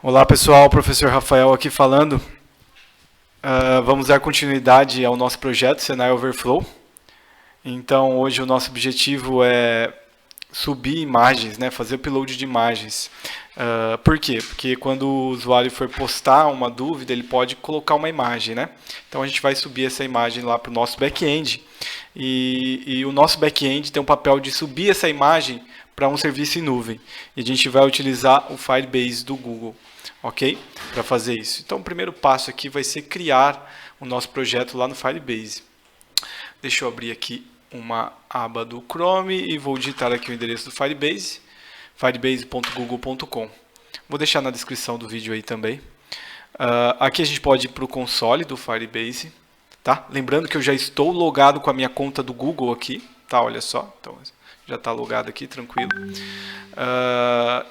Olá pessoal, professor Rafael aqui falando. Vamos dar continuidade ao nosso projeto Senai Overflow. Então hoje o nosso objetivo é subir imagens, né, fazer upload de imagens. Por quê? Porque quando o usuário for postar uma dúvida, ele pode colocar uma imagem, né? Então a gente vai subir essa imagem lá para o nosso back-end e o nosso back-end tem um papel de subir essa imagem para um serviço em nuvem. E a gente vai utilizar o Firebase do Google, ok? Para fazer isso. Então o primeiro passo aqui vai ser criar o nosso projeto lá no Firebase. Deixa eu abrir aqui uma aba do Chrome e vou digitar aqui o endereço do Firebase, firebase.google.com. Vou deixar na descrição do vídeo aí também. Aqui a gente pode ir para o console do Firebase, tá? Lembrando que eu já estou logado com a minha conta do Google aqui, tá? Olha só, então já está logado aqui, tranquilo.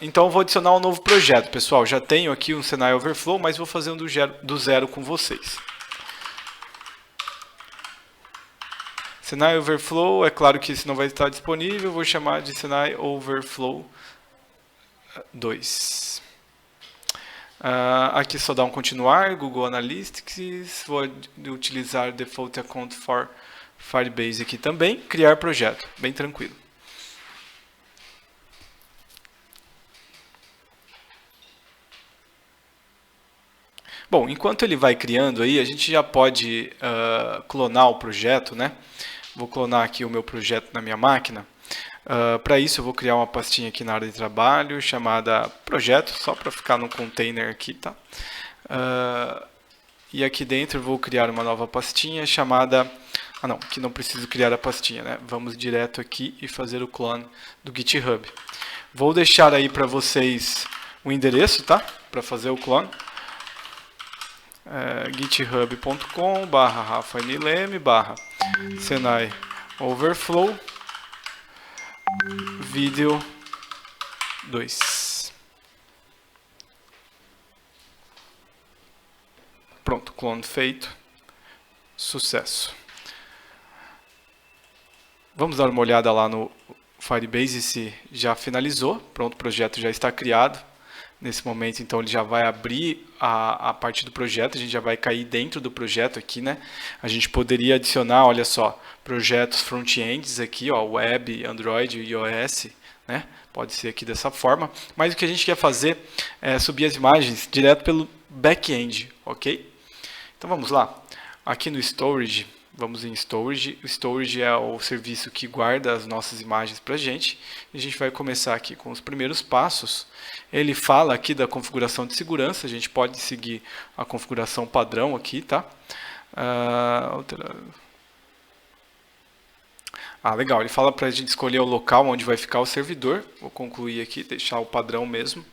Então eu vou adicionar um novo projeto, pessoal. Já tenho aqui um Senai Overflow, mas vou fazer um do zero com vocês. Senai Overflow, é claro que esse não vai estar disponível, vou chamar de Senai Overflow 2. Aqui só dá um continuar, Google Analytics, vou utilizar Default Account for Firebase aqui também, criar projeto, bem tranquilo. Bom, enquanto ele vai criando aí, a gente já pode clonar o projeto, né? Vou clonar aqui o meu projeto na minha máquina. Para isso eu vou criar uma pastinha aqui na área de trabalho chamada projeto, só para ficar no container aqui, tá? E aqui dentro eu vou criar uma nova pastinha chamada... não, aqui não preciso criar a pastinha, né? Vamos direto aqui e fazer o clone do GitHub. Vou deixar aí para vocês o endereço, tá? Para fazer o clone. github.com/rafaelm/senai overflow vídeo 2. Pronto, clone feito. Sucesso. Vamos dar uma olhada lá no Firebase se já finalizou. Pronto, o projeto já está criado. Nesse momento, então, ele já vai abrir a parte do projeto, a gente já vai cair dentro do projeto aqui, né? A gente poderia adicionar, olha só, projetos front-ends aqui, ó, web, Android e iOS, né? Pode ser aqui dessa forma. Mas o que a gente quer fazer é subir as imagens direto pelo back-end, ok? Então, vamos lá. Aqui no Storage, vamos em Storage. O Storage é o serviço que guarda as nossas imagens para a gente. A gente vai começar aqui com os primeiros passos. Ele fala aqui da configuração de segurança. A gente pode seguir a configuração padrão aqui, tá? Legal. Ele fala para a gente escolher o local onde vai ficar o servidor. Vou concluir aqui, deixar o padrão mesmo.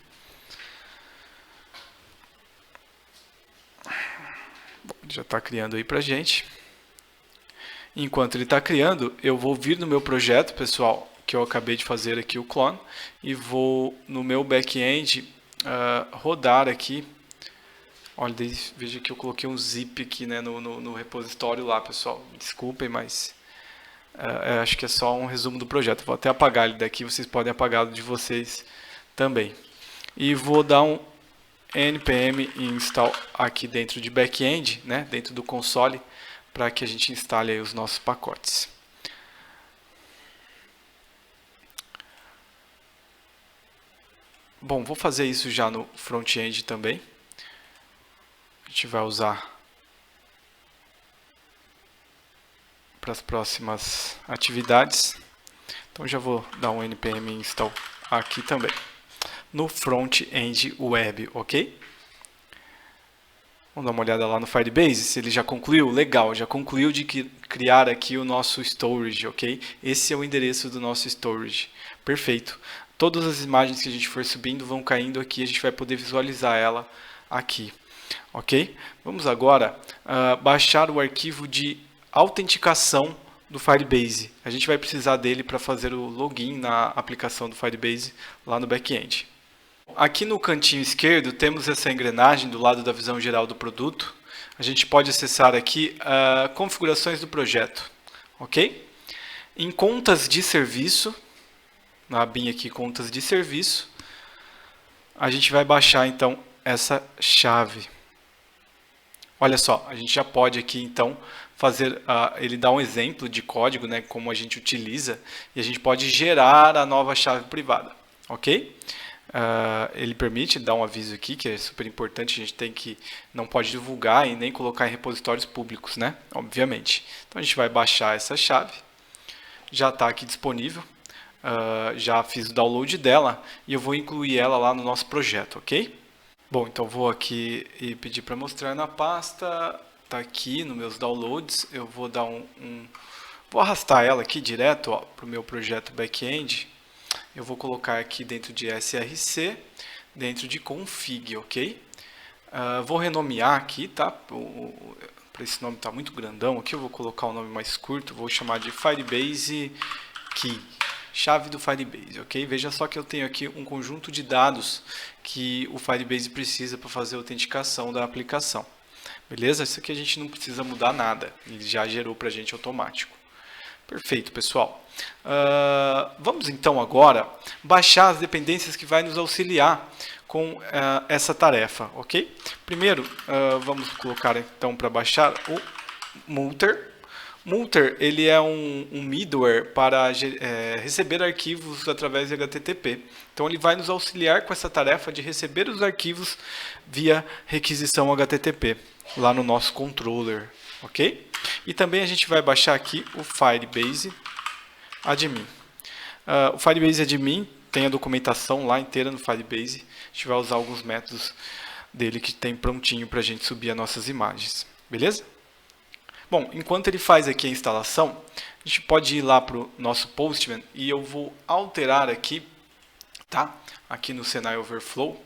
Bom, ele já está criando aí para a gente. Enquanto ele está criando, eu vou vir no meu projeto, pessoal, que eu acabei de fazer aqui o clone, e vou no meu back-end rodar aqui. Olha, veja que eu coloquei um zip aqui, né, no repositório lá, pessoal. Desculpem, mas acho que é só um resumo do projeto. Vou até apagar ele daqui, vocês podem apagá-lo de vocês também. E vou dar um npm install aqui dentro de back-end, né, dentro do console, para que a gente instale aí os nossos pacotes. Bom, vou fazer isso já no front-end também. A gente vai usar para as próximas atividades. Então já vou dar um npm install aqui também. No front-end web, ok? Vamos dar uma olhada lá no Firebase, se ele já concluiu. Legal, já concluiu de criar aqui o nosso storage, ok? Esse é o endereço do nosso storage. Perfeito. Todas as imagens que a gente for subindo vão caindo aqui, a gente vai poder visualizar ela aqui, ok? Vamos agora baixar o arquivo de autenticação do Firebase. A gente vai precisar dele para fazer o login na aplicação do Firebase lá no back-end. Aqui no cantinho esquerdo temos essa engrenagem do lado da visão geral do produto. A gente pode acessar aqui configurações do projeto, ok? Em contas de serviço, na abinha aqui contas de serviço, a gente vai baixar então essa chave. Olha só, a gente já pode aqui então fazer, ele dá um exemplo de código, né, como a gente utiliza, e a gente pode gerar a nova chave privada, ok? Ele permite dar um aviso aqui, que é super importante, a gente não pode divulgar e nem colocar em repositórios públicos, né, obviamente. Então a gente vai baixar essa chave, já está aqui disponível, já fiz o download dela e eu vou incluir ela lá no nosso projeto, ok? Bom, então vou aqui e pedir para mostrar na pasta, está aqui nos meus downloads, eu vou dar vou arrastar ela aqui direto para o meu projeto back-end, eu vou colocar aqui dentro de src, dentro de config, ok? Vou renomear aqui, tá? Para esse nome tá muito grandão aqui, eu vou colocar um nome mais curto, vou chamar de Firebase Key. Chave do Firebase, ok? Veja só que eu tenho aqui um conjunto de dados que o Firebase precisa para fazer a autenticação da aplicação. Beleza? Isso aqui a gente não precisa mudar nada, ele já gerou para a gente automático. Perfeito, pessoal. Vamos então agora baixar as dependências que vai nos auxiliar com essa tarefa, ok? Primeiro, vamos colocar então para baixar o Multer. Multer, ele é um middleware para receber arquivos através de HTTP. Então, ele vai nos auxiliar com essa tarefa de receber os arquivos via requisição HTTP, lá no nosso controller, ok? E também a gente vai baixar aqui o Firebase Admin. O Firebase Admin tem a documentação lá inteira no Firebase. A gente vai usar alguns métodos dele que tem prontinho para a gente subir as nossas imagens, beleza? Bom, enquanto ele faz aqui a instalação, a gente pode ir lá para o nosso Postman e eu vou alterar aqui, tá? Aqui no Senai Overflow.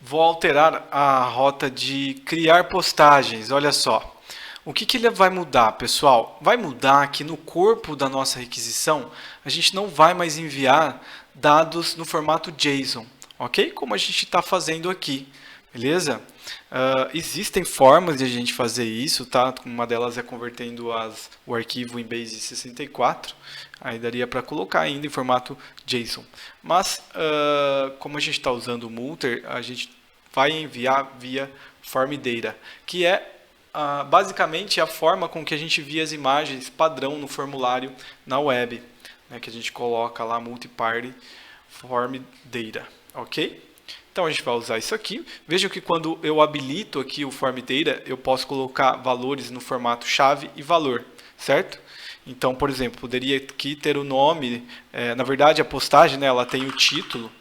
Vou alterar a rota de criar postagens, olha só. O que ele vai mudar, pessoal? Vai mudar que no corpo da nossa requisição, a gente não vai mais enviar dados no formato JSON, ok? Como a gente está fazendo aqui, beleza? Existem formas de a gente fazer isso, tá? Uma delas é convertendo o arquivo em base 64, aí daria para colocar ainda em formato JSON. Mas, como a gente está usando o Multer, a gente vai enviar via Form Data, que é basicamente a forma com que a gente via as imagens padrão no formulário na web, né? Que a gente coloca lá Multi-Party Form Data, ok? Então a gente vai usar isso aqui. Vejam que quando eu habilito aqui o Form Data, eu posso colocar valores no formato chave e valor, certo? Então, por exemplo, poderia aqui ter o nome, na verdade a postagem, né, ela tem o título,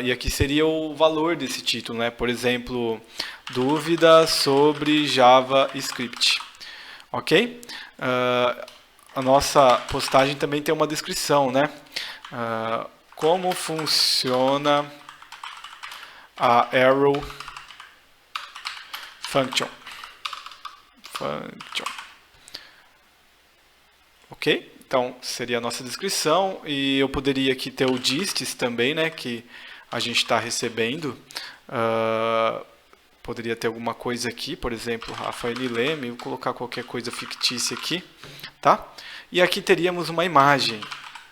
e aqui seria o valor desse título, né? Por exemplo, dúvida sobre JavaScript, ok? A nossa postagem também tem uma descrição, né? Como funciona a arrow function. Ok? Então, seria a nossa descrição. E eu poderia aqui ter o distes também, né? Que a gente está recebendo. Poderia ter alguma coisa aqui, por exemplo, Rafael Leme. Vou colocar qualquer coisa fictícia aqui, tá? E aqui teríamos uma imagem,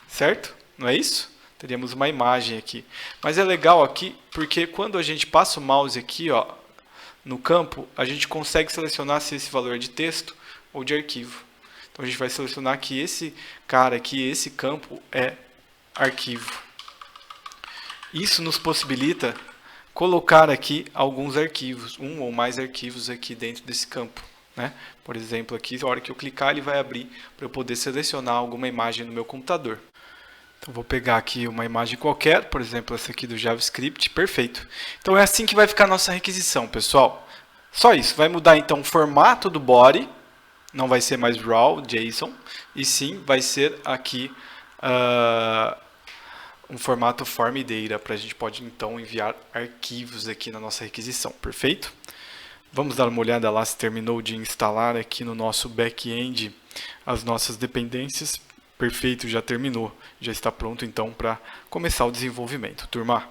certo? Não é isso? Teríamos uma imagem aqui. Mas é legal aqui porque quando a gente passa o mouse aqui, ó, no campo, a gente consegue selecionar se esse valor é de texto ou de arquivo. Então a gente vai selecionar que esse cara aqui, esse campo é arquivo. Isso nos possibilita colocar aqui alguns arquivos, um ou mais arquivos aqui dentro desse campo, né? Por exemplo, aqui, na hora que eu clicar, ele vai abrir para eu poder selecionar alguma imagem no meu computador. Então, vou pegar aqui uma imagem qualquer, por exemplo, essa aqui do JavaScript, perfeito. Então, é assim que vai ficar a nossa requisição, pessoal. Só isso, vai mudar então o formato do body, não vai ser mais raw, JSON, e sim vai ser aqui um formato form data, para a gente pode então enviar arquivos aqui na nossa requisição, perfeito? Vamos dar uma olhada lá se terminou de instalar aqui no nosso back-end as nossas dependências. Perfeito, já terminou, já está pronto então para começar o desenvolvimento, turma.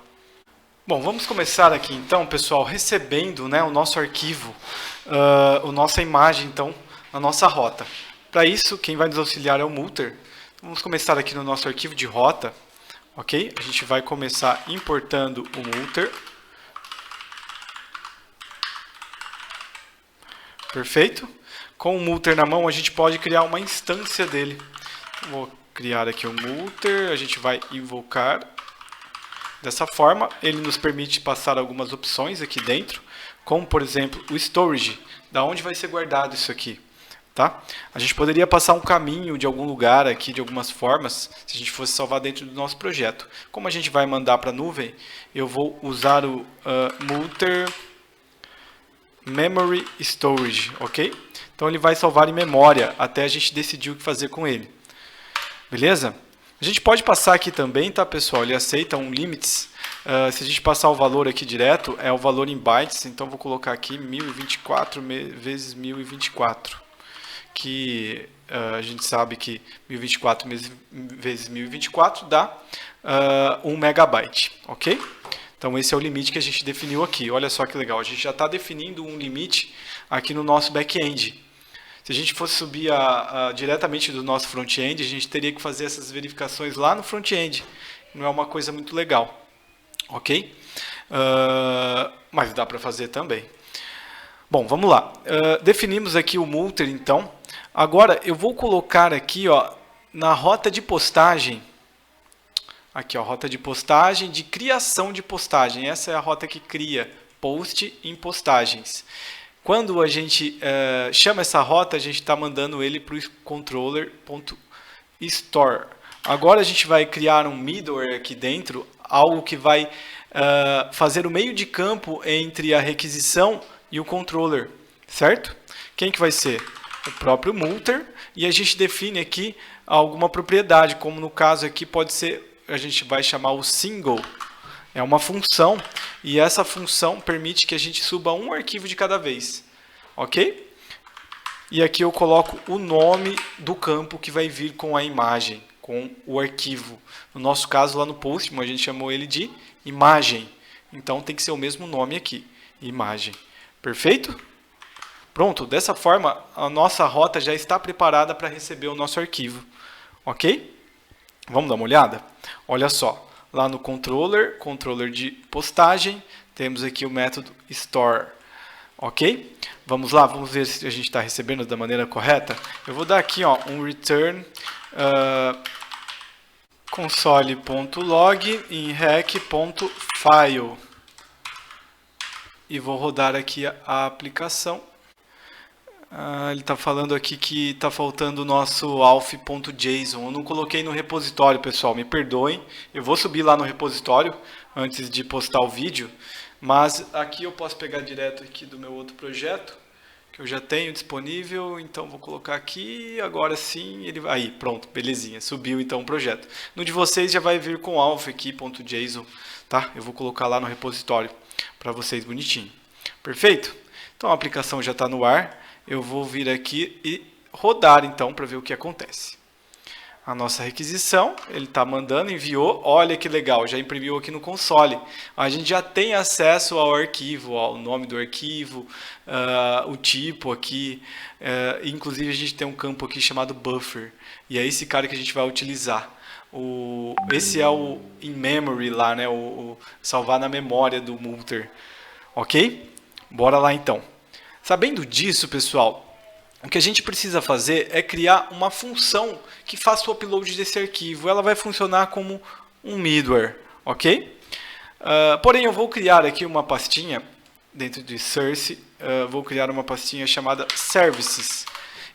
Bom, vamos começar aqui então, pessoal, recebendo, né, o nosso arquivo, a nossa imagem então, na nossa rota. Para isso, quem vai nos auxiliar é o Multer. Vamos começar aqui no nosso arquivo de rota, ok? A gente vai começar importando o Multer. Perfeito? Com o Multer na mão, a gente pode criar uma instância dele. Vou criar aqui o Multer, a gente vai invocar. Dessa forma, ele nos permite passar algumas opções aqui dentro, como, por exemplo, o Storage, da onde vai ser guardado isso aqui. Tá? A gente poderia passar um caminho de algum lugar aqui, de algumas formas, se a gente fosse salvar dentro do nosso projeto. Como a gente vai mandar para a nuvem, eu vou usar o Multer Memory Storage, ok? Então ele vai salvar em memória até a gente decidir o que fazer com ele. Beleza? A gente pode passar aqui também, tá, pessoal? Ele aceita um limits. Se a gente passar o valor aqui direto, é o valor em bytes. Então vou colocar aqui 1024 vezes 1024. Que a gente sabe que 1024 vezes 1024 dá 1 megabyte, ok? Então esse é o limite que a gente definiu aqui. Olha só que legal, a gente já está definindo um limite aqui no nosso back-end. Se a gente fosse subir diretamente do nosso front-end, a gente teria que fazer essas verificações lá no front-end. Não é uma coisa muito legal, ok? Mas dá para fazer também. Bom, vamos lá. Definimos aqui o Multer, então. Agora eu vou colocar aqui, ó, na rota de postagem. Aqui, ó, rota de postagem, de criação de postagem. Essa é a rota que cria post em postagens. Quando a gente chama essa rota, a gente está mandando ele para o controller.store. Agora a gente vai criar um middleware aqui dentro, algo que vai fazer o meio de campo entre a requisição e o controller, certo? Quem que vai ser? O próprio Multer, e a gente define aqui alguma propriedade, como no caso aqui pode ser, a gente vai chamar o single. É uma função, e essa função permite que a gente suba um arquivo de cada vez, ok? E aqui eu coloco o nome do campo que vai vir com a imagem, com o arquivo. No nosso caso, lá no Postman, a gente chamou ele de imagem. Então tem que ser o mesmo nome aqui, imagem. Perfeito? Pronto, dessa forma a nossa rota já está preparada para receber o nosso arquivo, ok? Vamos dar uma olhada? Olha só. Lá no controller de postagem, temos aqui o método store, ok? Vamos lá, vamos ver se a gente está recebendo da maneira correta. Eu vou dar aqui, ó, um return console.log em rec.file e vou rodar aqui a aplicação. Ele está falando aqui que está faltando o nosso auth.json. Eu não coloquei no repositório, pessoal, me perdoem. Eu vou subir lá no repositório antes de postar o vídeo, mas aqui eu posso pegar direto aqui do meu outro projeto, que eu já tenho disponível, então vou colocar aqui, agora sim, ele vai... Aí, pronto, belezinha, subiu então o projeto. No de vocês já vai vir com auth aqui.json, tá? Eu vou colocar lá no repositório para vocês bonitinho. Perfeito? Então a aplicação já está no ar. Eu vou vir aqui e rodar então para ver o que acontece. A nossa requisição, ele está mandando, enviou, olha que legal, já imprimiu aqui no console. A gente já tem acesso ao arquivo, ao nome do arquivo, o tipo aqui, inclusive a gente tem um campo aqui chamado buffer, e é esse cara que a gente vai utilizar. Esse é o in memory lá, né? o salvar na memória do Multer, ok? Bora lá então. Sabendo disso, pessoal, o que a gente precisa fazer é criar uma função que faça o upload desse arquivo. Ela vai funcionar como um middleware, ok? Porém, eu vou criar aqui uma pastinha dentro de Source, vou criar uma pastinha chamada Services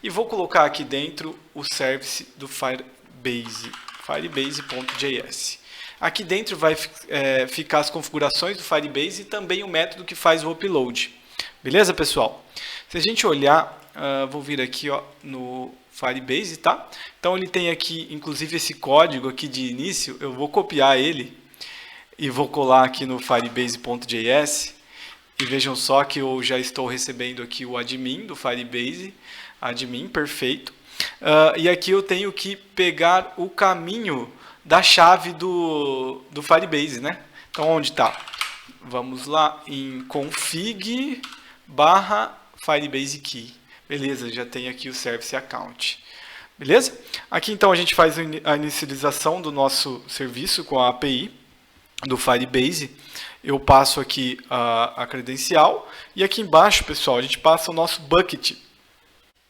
e vou colocar aqui dentro o service do Firebase, firebase.js. Aqui dentro vai ficar as configurações do Firebase e também o método que faz o upload. Beleza, pessoal? Se a gente olhar, vou vir aqui, ó, no Firebase, tá? Então ele tem aqui, inclusive, esse código aqui de início. Eu vou copiar ele e vou colar aqui no firebase.js. E vejam só que eu já estou recebendo aqui o admin do Firebase. Admin, perfeito. E aqui eu tenho que pegar o caminho da chave do Firebase, né? Então, onde está? Vamos lá em config /Firebase Key. Beleza, já tem aqui o Service Account. Beleza? Aqui então a gente faz a inicialização do nosso serviço com a API do Firebase. Eu passo aqui a credencial e aqui embaixo, pessoal, a gente passa o nosso bucket.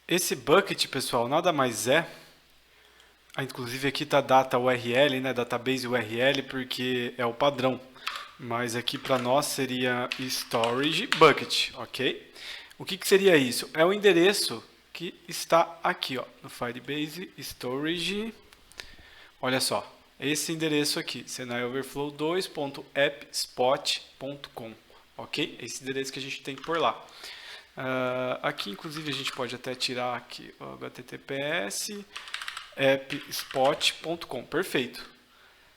Esse bucket, pessoal, nada mais é, inclusive aqui está data URL, né, database URL, porque é o padrão, mas aqui para nós seria storage bucket, ok? O que seria isso? É o endereço que está aqui, ó, no Firebase storage. Olha só, esse endereço aqui, senaiOverflow2.appspot.com, ok? Esse endereço que a gente tem que pôr lá. Aqui, inclusive, a gente pode até tirar aqui o https appspot.com, perfeito.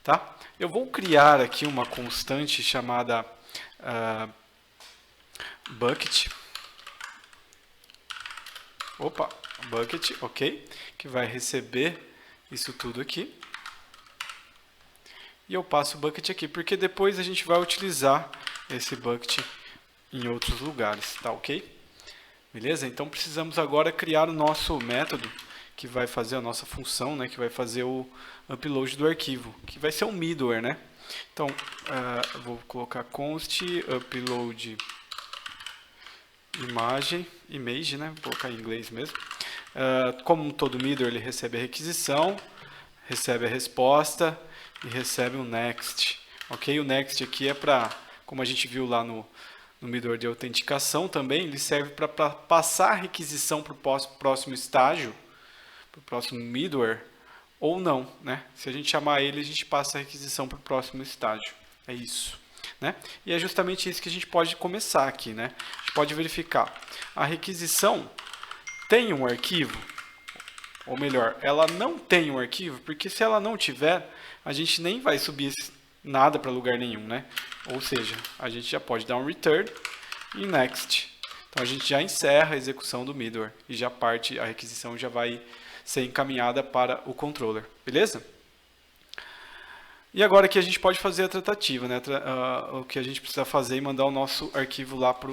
Tá? Eu vou criar aqui uma constante chamada bucket. Bucket, ok? Que vai receber isso tudo aqui. E eu passo o bucket aqui, porque depois a gente vai utilizar esse bucket em outros lugares, tá ok? Beleza? Então precisamos agora criar o nosso método que vai fazer a nossa função, né? Que vai fazer o upload do arquivo, que vai ser um middleware, né? Então, eu vou colocar const upload image, né? Vou colocar em inglês mesmo. Como todo middleware, ele recebe a requisição, recebe a resposta e recebe um next. Ok? O next aqui é para, como a gente viu lá no middleware de autenticação também, ele serve para passar a requisição para o próximo estágio, para o próximo middleware, ou não, né? Se a gente chamar ele, a gente passa a requisição para o próximo estágio. É isso, né? E é justamente isso que a gente pode começar aqui, né? A gente pode verificar. A requisição tem um arquivo, ou melhor, ela não tem um arquivo, porque se ela não tiver, a gente nem vai subir nada para lugar nenhum, né? Ou seja, a gente já pode dar um return e next. Então a gente já encerra a execução do middleware e já a requisição já vai ser encaminhada para o controller, beleza? E agora aqui a gente pode fazer a tratativa, né? O que a gente precisa fazer é mandar o nosso arquivo lá para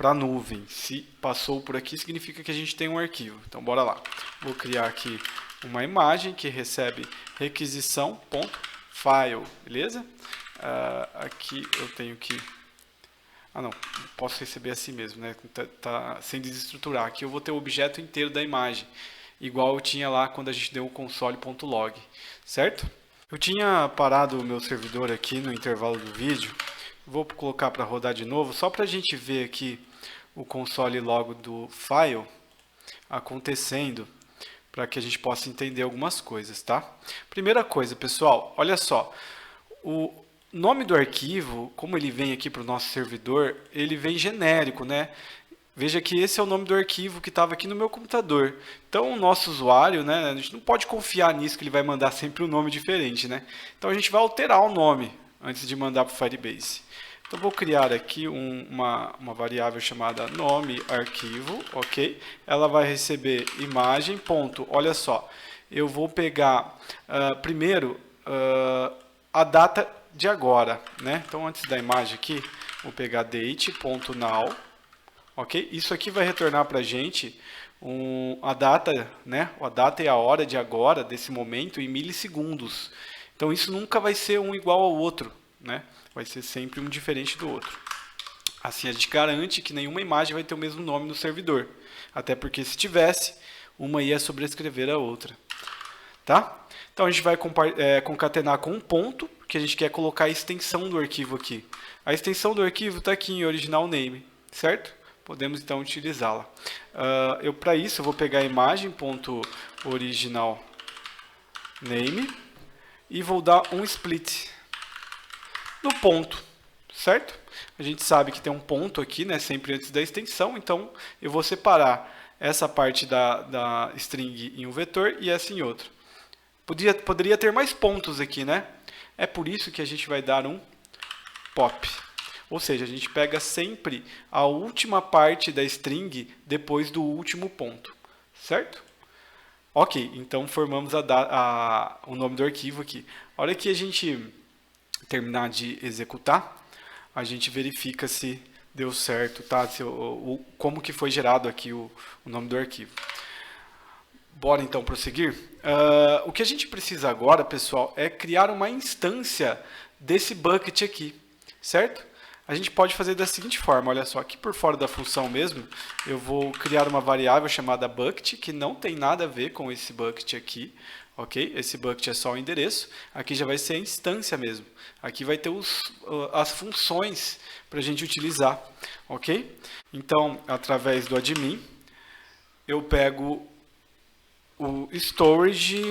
a nuvem. Se passou por aqui, significa que a gente tem um arquivo. Então bora lá. Vou criar aqui uma imagem que recebe requisição.file, beleza? Aqui eu tenho que... não, posso receber assim mesmo, né? Tá sem desestruturar. Aqui eu vou ter o objeto inteiro da imagem, igual eu tinha lá quando a gente deu o console.log, certo? Eu tinha parado o meu servidor aqui no intervalo do vídeo. Vou colocar para rodar de novo, só para a gente ver aqui o console log do file acontecendo, para que a gente possa entender algumas coisas, tá? Primeira coisa, pessoal, olha só. O nome do arquivo, como ele vem aqui para o nosso servidor, ele vem genérico, né? Veja que esse é o nome do arquivo que estava aqui no meu computador. Então, o nosso usuário, né, a gente não pode confiar nisso que ele vai mandar sempre um nome diferente, né? Então, a gente vai alterar o nome antes de mandar para o Firebase. Então, vou criar aqui uma variável chamada nome arquivo, ok? Ela vai receber imagem, ponto. Olha só, eu vou pegar primeiro a data de agora, né? Então, antes da imagem aqui, vou pegar date.now. Ok? Isso aqui vai retornar para a gente a data, né? A data e a hora de agora, desse momento, em milissegundos. Então, isso nunca vai ser um igual ao outro, né? Vai ser sempre um diferente do outro. Assim, a gente garante que nenhuma imagem vai ter o mesmo nome no servidor. Até porque, se tivesse, uma ia sobrescrever a outra. Tá? Então, a gente vai concatenar com um ponto, porque a gente quer colocar a extensão do arquivo aqui. A extensão do arquivo está aqui em original name, certo? Podemos então utilizá-la. Para isso, eu vou pegar a imagem.original name e vou dar um split no ponto, certo? A gente sabe que tem um ponto aqui, né, sempre antes da extensão, então eu vou separar essa parte da string em um vetor e essa em outro. Poderia ter mais pontos aqui, né? É por isso que a gente vai dar um pop. Ou seja, a gente pega sempre a última parte da string depois do último ponto, certo? Ok, então formamos o nome do arquivo aqui. A hora que a gente terminar de executar, a gente verifica se deu certo, tá? Como que foi gerado aqui o nome do arquivo. Bora então prosseguir? O que a gente precisa agora, pessoal, é criar uma instância desse bucket aqui, certo? A gente pode fazer da seguinte forma, olha só, aqui por fora da função mesmo, eu vou criar uma variável chamada bucket, que não tem nada a ver com esse bucket aqui, ok? Esse bucket é só o endereço, aqui já vai ser a instância mesmo. Aqui vai ter as funções para a gente utilizar, ok? Então, através do admin, eu pego o storage,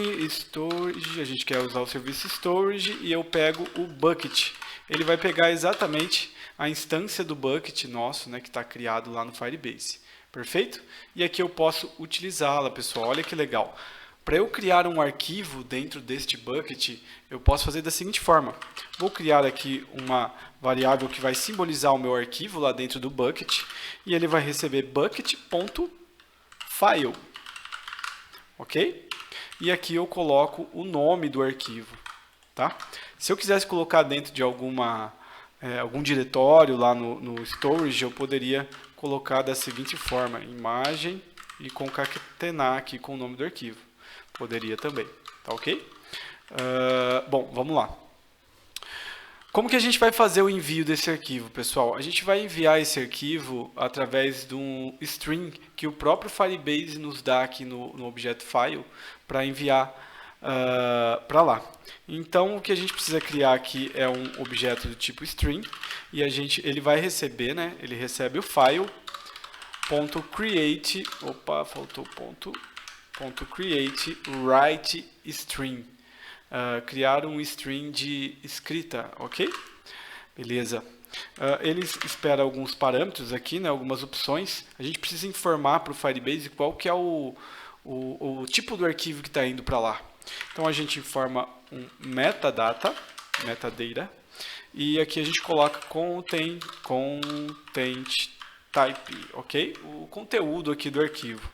a gente quer usar o serviço storage, e eu pego o bucket. Ele vai pegar exatamente a instância do bucket nosso, né, que está criado lá no Firebase. Perfeito? E aqui eu posso utilizá-la, pessoal. Olha que legal. Para eu criar um arquivo dentro deste bucket, eu posso fazer da seguinte forma. Vou criar aqui uma variável que vai simbolizar o meu arquivo lá dentro do bucket, e ele vai receber bucket.file. Ok? E aqui eu coloco o nome do arquivo. Tá? Se eu quisesse colocar dentro de algum diretório lá no storage, eu poderia colocar da seguinte forma, imagem e concatenar aqui com o nome do arquivo. Poderia também, tá ok? Bom, vamos lá. Como que a gente vai fazer o envio desse arquivo, pessoal? A gente vai enviar esse arquivo através de um string que o próprio Firebase nos dá aqui no objeto file para enviar para lá. Então, o que a gente precisa criar aqui é um objeto do tipo string e ele vai receber, né? Ele recebe o file .create, .create write string. Criar um string de escrita, ok? Beleza. Ele espera alguns parâmetros aqui, né, algumas opções. A gente precisa informar para o Firebase qual que é o tipo do arquivo que está indo para lá. Então a gente informa um metadata, e aqui a gente coloca content type, ok? O conteúdo aqui do arquivo.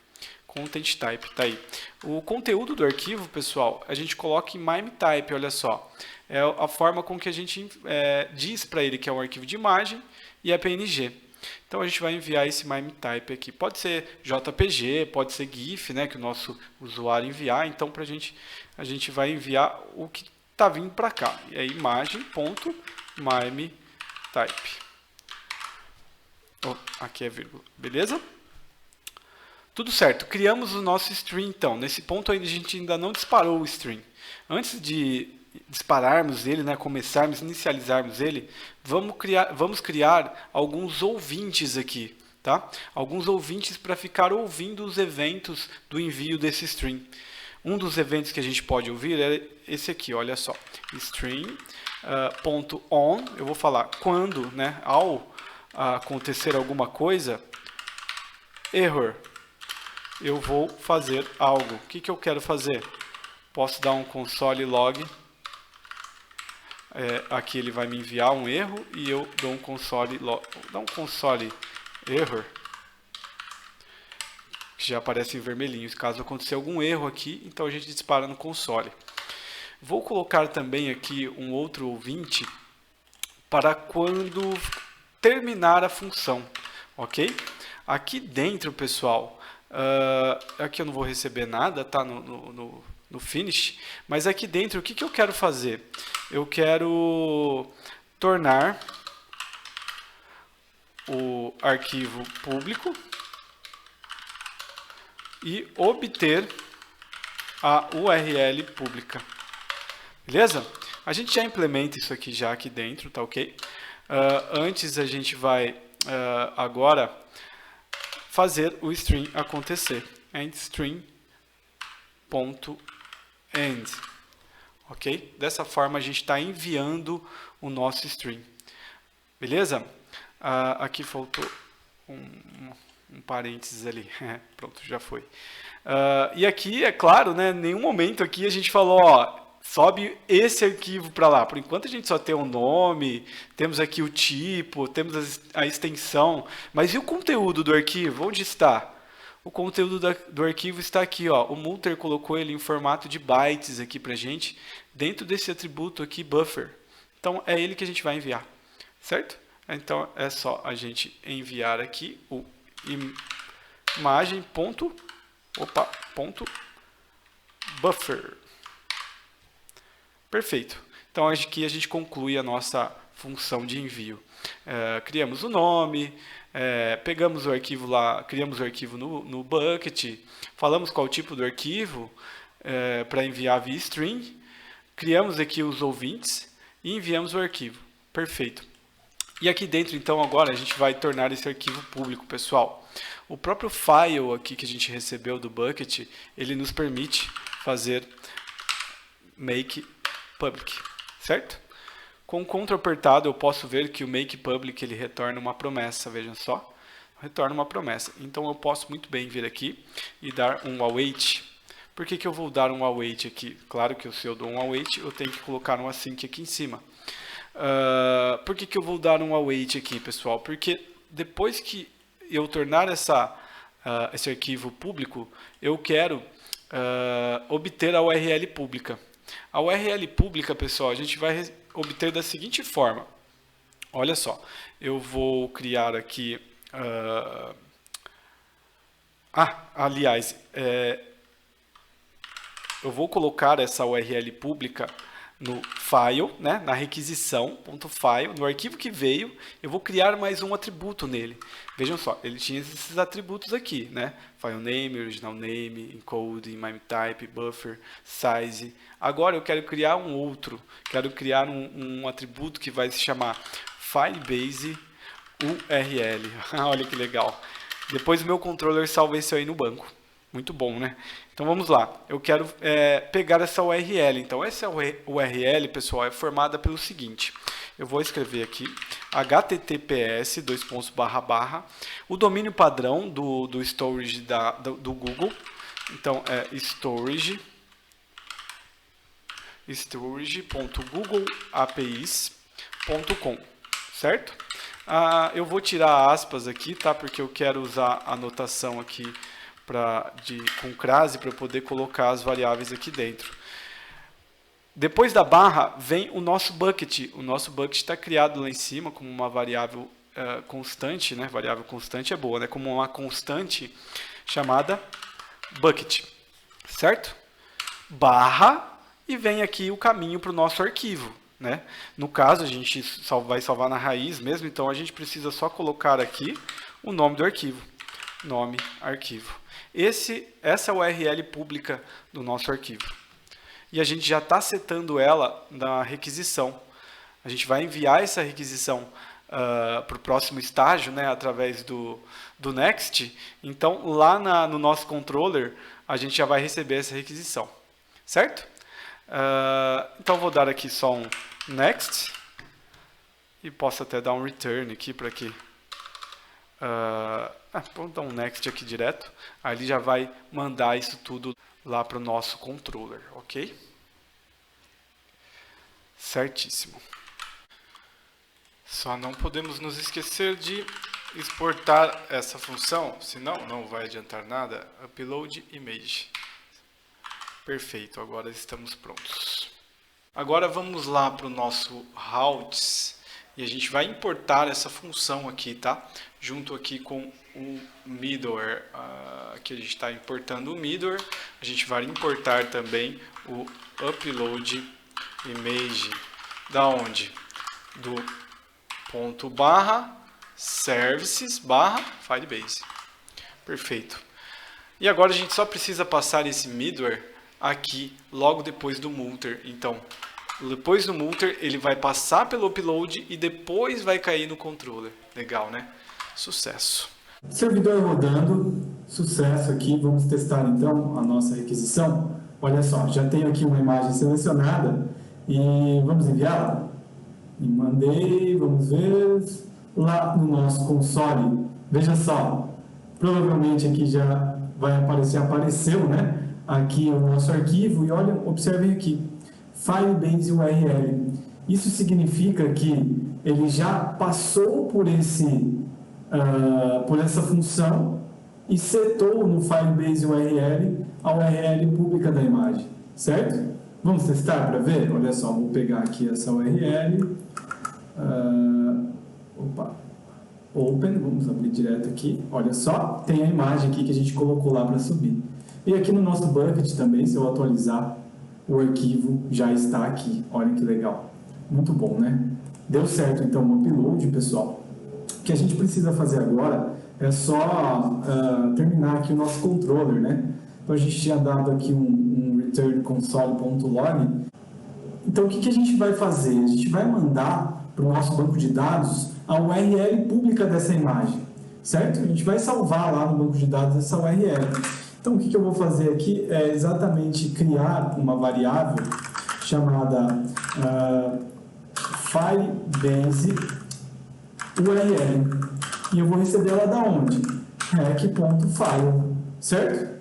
Content type, tá aí. O conteúdo do arquivo, pessoal, a gente coloca em MIME type, olha só. É a forma com que a gente diz para ele que é um arquivo de imagem e é PNG. Então a gente vai enviar esse MIME type aqui. Pode ser JPG, pode ser GIF, né, que o nosso usuário enviar. Então a gente vai enviar o que está vindo para cá. E é imagem.mime type. Aqui é vírgula, beleza? Tudo certo, criamos o nosso string então. Nesse ponto aí a gente ainda não disparou o string. Antes de dispararmos ele, né, inicializarmos ele, vamos criar alguns ouvintes aqui. Tá? Alguns ouvintes para ficar ouvindo os eventos do envio desse string. Um dos eventos que a gente pode ouvir é esse aqui, olha só. String.on, eu vou falar quando, né, ao acontecer alguma coisa, error. Eu vou fazer algo. O que eu quero fazer? Posso dar um console log. Aqui ele vai me enviar um erro e eu dou um console log. Dá um console error, que já aparece em vermelhinho. Caso aconteça algum erro aqui, então a gente dispara no console. Vou colocar também aqui um outro ouvinte para quando terminar a função, ok? Aqui dentro, pessoal, aqui eu não vou receber nada, tá? No finish, mas aqui dentro, o que eu quero fazer? Eu quero tornar o arquivo público e obter a URL pública. Beleza? A gente já implementa isso aqui já aqui dentro, tá ok? Antes a gente vai agora fazer o string acontecer. EndString.end. Ok? Dessa forma a gente está enviando o nosso string. Beleza? Aqui faltou um parênteses ali. Pronto, já foi. E aqui, é claro, né, em nenhum momento aqui a gente falou, ó, sobe esse arquivo para lá. Por enquanto a gente só tem o nome, temos aqui o tipo, temos a extensão, mas e o conteúdo do arquivo? Onde está? O conteúdo do arquivo está aqui, ó. O Multer colocou ele em formato de bytes aqui para a gente, dentro desse atributo aqui, buffer. Então é ele que a gente vai enviar, certo? Então é só a gente enviar aqui o imagem ponto buffer. Perfeito. Então aqui a gente conclui a nossa função de envio. Criamos o nome, pegamos o arquivo lá, criamos o arquivo no bucket, falamos qual o tipo do arquivo para enviar via string, criamos aqui os ouvintes e enviamos o arquivo. Perfeito. E aqui dentro, então, agora a gente vai tornar esse arquivo público, pessoal. O próprio file aqui que a gente recebeu do bucket, ele nos permite fazer make public, certo? Com o Ctrl apertado eu posso ver que o make public ele retorna uma promessa, vejam só, retorna uma promessa. Então eu posso muito bem vir aqui e dar um await. Por que eu vou dar um await aqui? Claro que se eu dou um await eu tenho que colocar um async aqui em cima. Por que eu vou dar um await aqui, pessoal? Porque depois que eu tornar esse arquivo público, eu quero obter a URL pública. A URL pública, pessoal, a gente vai obter da seguinte forma. Olha só, eu vou criar aqui... aliás, eu vou colocar essa URL pública no file, né, na requisição, .file, no arquivo que veio, eu vou criar mais um atributo nele. Vejam só, ele tinha esses atributos aqui, né? File name, original name, encode, MIME type, buffer, size. Agora eu quero criar um outro, quero criar um atributo que vai se chamar filebase URL. Olha que legal. Depois o meu controller salva isso aí no banco. Muito bom, né? Então vamos lá. Eu quero pegar essa URL. Então essa URL, pessoal, é formada pelo seguinte. Eu vou escrever aqui https o domínio padrão do storage do Google. Então é storage.googleapis.com, certo? Eu vou tirar aspas aqui, tá? Porque eu quero usar a notação aqui com crase para eu poder colocar as variáveis aqui dentro. Depois da barra vem o nosso bucket. O nosso bucket está criado lá em cima como uma variável constante, né? Variável constante é boa, né? Como uma constante chamada bucket, certo? Barra e vem aqui o caminho para o nosso arquivo, né? No caso a gente vai salvar na raiz mesmo, então a gente precisa só colocar aqui o nome do arquivo, nome arquivo. Essa é a URL pública do nosso arquivo. E a gente já está setando ela na requisição. A gente vai enviar essa requisição para o próximo estágio, né, através do Next. Então, lá no nosso controller, a gente já vai receber essa requisição. Certo? Então, vou dar aqui só um Next. E posso até dar um Return aqui para que... vamos dar um Next aqui direto. Aí ele já vai mandar isso tudo lá para o nosso controller, ok? Certíssimo. Só não podemos nos esquecer de exportar essa função, senão não vai adiantar nada. Upload image. Perfeito, agora estamos prontos. Agora vamos lá para o nosso routes e a gente vai importar essa função aqui, tá? Junto aqui com o middleware, aqui a gente está importando o middleware, a gente vai importar também o upload image, da onde? Do ponto barra services barra filebase. Perfeito. E agora a gente só precisa passar esse middleware aqui logo depois do multer. Então, depois do multer ele vai passar pelo upload e depois vai cair no controller. Legal, né? Sucesso. Servidor rodando, sucesso aqui. Vamos testar então a nossa requisição. Olha só, já tenho aqui uma imagem selecionada e vamos enviá-la. E mandei, vamos ver, lá no nosso console. Veja só, provavelmente aqui já vai apareceu, né? Aqui o nosso arquivo e olha, observem aqui, Filebase URL. Isso significa que ele já passou por essa função e setou no Filebase URL a URL pública da imagem, certo? Vamos testar para ver? Olha só, vou pegar aqui essa URL, open, vamos abrir direto aqui, olha só, tem a imagem aqui que a gente colocou lá para subir. E aqui no nosso bucket também, se eu atualizar, o arquivo já está aqui. Olha que legal. Muito bom, né? Deu certo, então, o upload, pessoal. O que a gente precisa fazer agora é só terminar aqui o nosso controller, né? Então, a gente tinha dado aqui um return console.log. Então, o que a gente vai fazer? A gente vai mandar para o nosso banco de dados a URL pública dessa imagem, certo? A gente vai salvar lá no banco de dados essa URL. Então, o que eu vou fazer aqui é exatamente criar uma variável chamada Firebase URL. E eu vou receber ela da onde? rec.file, certo?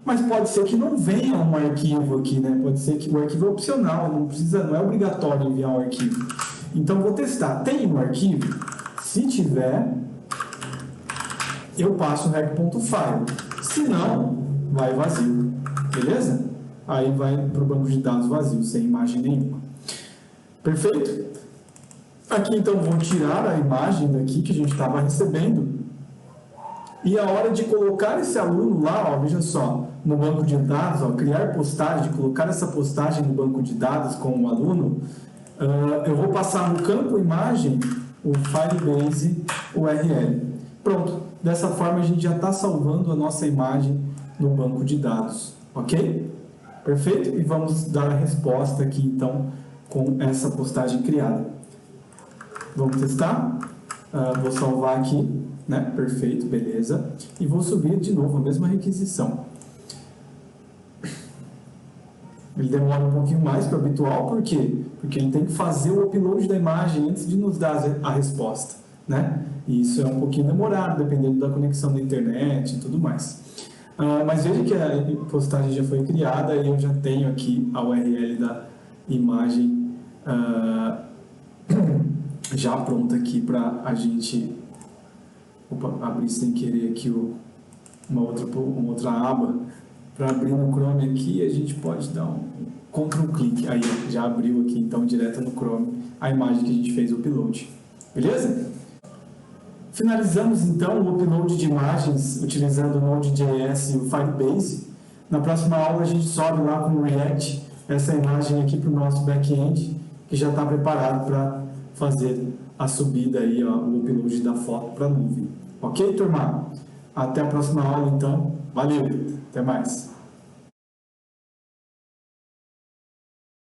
Mas pode ser que não venha um arquivo aqui, né? Pode ser que o arquivo é opcional, não é obrigatório enviar um arquivo. Então, vou testar. Tem um arquivo? Se tiver, eu passo rec.file. Se não, vai vazio. Beleza? Aí vai para o banco de dados vazio, sem imagem nenhuma. Perfeito? Aqui, então, vou tirar a imagem daqui que a gente estava recebendo. E a hora de colocar esse aluno lá, ó, veja só, no banco de dados, ó, criar postagem, colocar essa postagem no banco de dados com o aluno, eu vou passar no campo imagem o Firebase URL. Pronto, dessa forma a gente já está salvando a nossa imagem no banco de dados, ok? Perfeito? E vamos dar a resposta aqui, então, com essa postagem criada. Vamos testar? Vou salvar aqui. Né? Perfeito, beleza. E vou subir de novo a mesma requisição. Ele demora um pouquinho mais que o habitual, por quê? Porque ele tem que fazer o upload da imagem antes de nos dar a resposta, né? E isso é um pouquinho demorado, dependendo da conexão da internet e tudo mais. Mas veja que a postagem já foi criada e eu já tenho aqui a URL da imagem já pronta aqui para a gente... Opa, abri sem querer aqui uma outra aba. Para abrir no Chrome aqui, a gente pode dar um Ctrl clique. Aí, já abriu aqui, então, direto no Chrome, a imagem que a gente fez o upload. Beleza? Finalizamos, então, o upload de imagens utilizando o Node.js e o Firebase. Na próxima aula, a gente sobe lá com o React essa imagem aqui para o nosso back-end, que já está preparado para fazer a subida aí, ó, o upload da foto para a nuvem. Ok, turma? Até a próxima aula, então. Valeu! Até mais!